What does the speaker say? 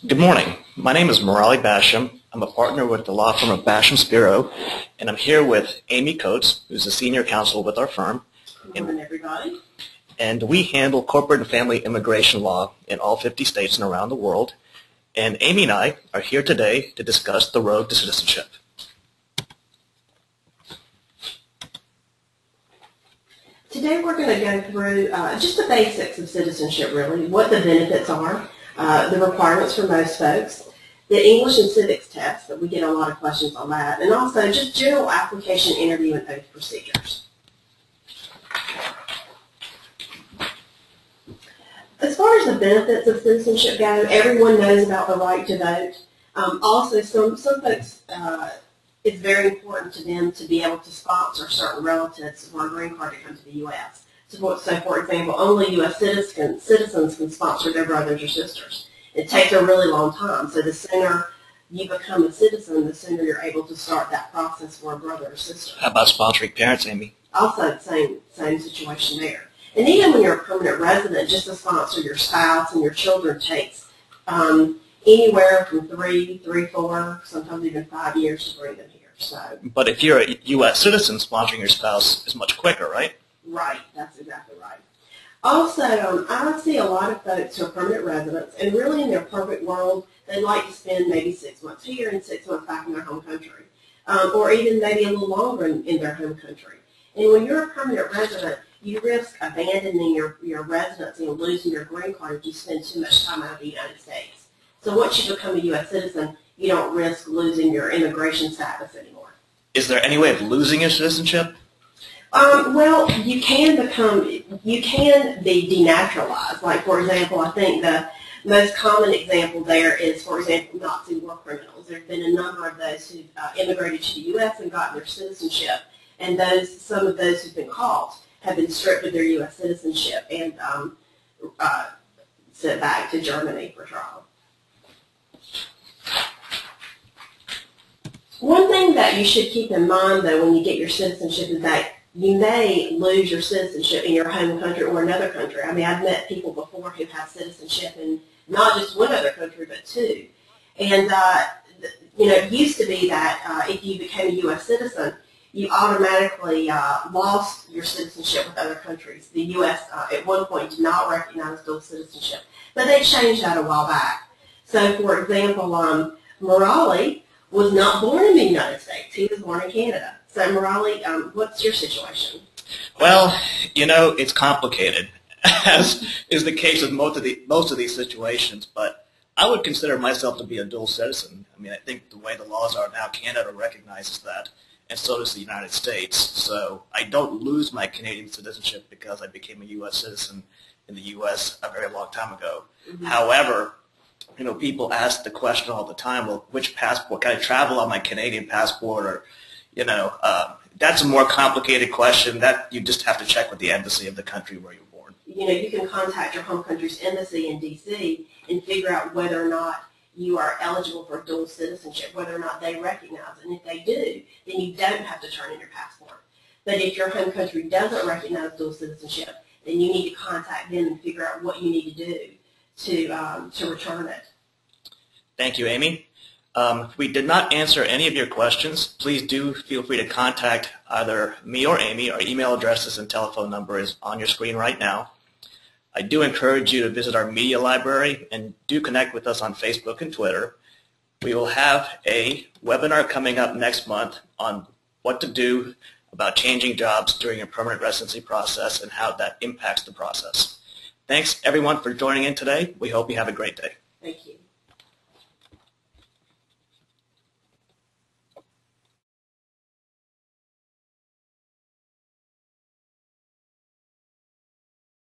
Good morning. My name is Murali Bashyam. I'm a partner with the law firm of Bashyam, Spiro, and I'm here with Amy Coates, who's a senior counsel with our firm. Good morning, everybody. And we handle corporate and family immigration law in all 50 states and around the world. And Amy and I are here today to discuss the road to citizenship. Today we're going to go through just the basics of citizenship, really, what the benefits are, the requirements for most folks, the English and civics test, that we get a lot of questions on that, and also just general application, interview, and oath procedures. As far as the benefits of citizenship go, everyone knows about the right to vote. Also, some folks, it's very important to them to be able to sponsor certain relatives for a green card to come to the U.S. So, for example, only U.S. citizens can sponsor their brothers or sisters. It takes a really long time, so the sooner you become a citizen, the sooner you're able to start that process for a brother or sister. How about sponsoring parents, Amy? Also, same situation there. And even when you're a permanent resident, just to sponsor your spouse and your children takes anywhere from 3, 4, sometimes even 5 years to bring them here. So, but if you're a U.S. citizen, sponsoring your spouse is much quicker, right? Right, that's exactly right. Also, I see a lot of folks who are permanent residents, and really in their perfect world, they like to spend maybe 6 months here and 6 months back in their home country, or even maybe a little longer in their home country. And when you're a permanent resident, you risk abandoning your residency and losing your green card if you spend too much time out of the United States. So once you become a U.S. citizen, you don't risk losing your immigration status anymore. Is there any way of losing your citizenship? Well, you can be denaturalized. Like, for example, I think the most common example there is, for example, Nazi war criminals. There have been a number of those who immigrated to the U.S. and got their citizenship, and some of those who've been caught have been stripped of their U.S. citizenship and sent back to Germany for trial. One thing that you should keep in mind, though, when you get your citizenship is that you may lose your citizenship in your home country or another country. I mean, I've met people before who have citizenship in not just one other country, but 2. And, it used to be that if you became a U.S. citizen, you automatically lost your citizenship with other countries. The U.S. At one point did not recognize dual citizenship, but they changed that a while back. So, for example, Murali was not born in the United States. He was born in Canada. So, Murali, what's your situation? Well, it's complicated, as is the case with most of these situations, but I would consider myself to be a dual citizen. I mean, I think the way the laws are now, Canada recognizes that, and so does the United States. So I don't lose my Canadian citizenship because I became a U.S. citizen in the U.S. a very long time ago. Mm-hmm. However, people ask the question all the time, well, which passport? Can I travel on my Canadian passport? Or, that's a more complicated question that you just have to check with the embassy of the country where you're born. You can contact your home country's embassy in D.C. and figure out whether or not you are eligible for dual citizenship, whether or not they recognize it. And if they do, then you don't have to turn in your passport. But if your home country doesn't recognize dual citizenship, then you need to contact them and figure out what you need to do to return it. Thank you, Amy. If we did not answer any of your questions, please do feel free to contact either me or Amy. Our email addresses and telephone number is on your screen right now. I do encourage you to visit our media library and do connect with us on Facebook and Twitter. We will have a webinar coming up next month on what to do about changing jobs during your permanent residency process and how that impacts the process. Thanks, everyone, for joining in today. We hope you have a great day. Thank you.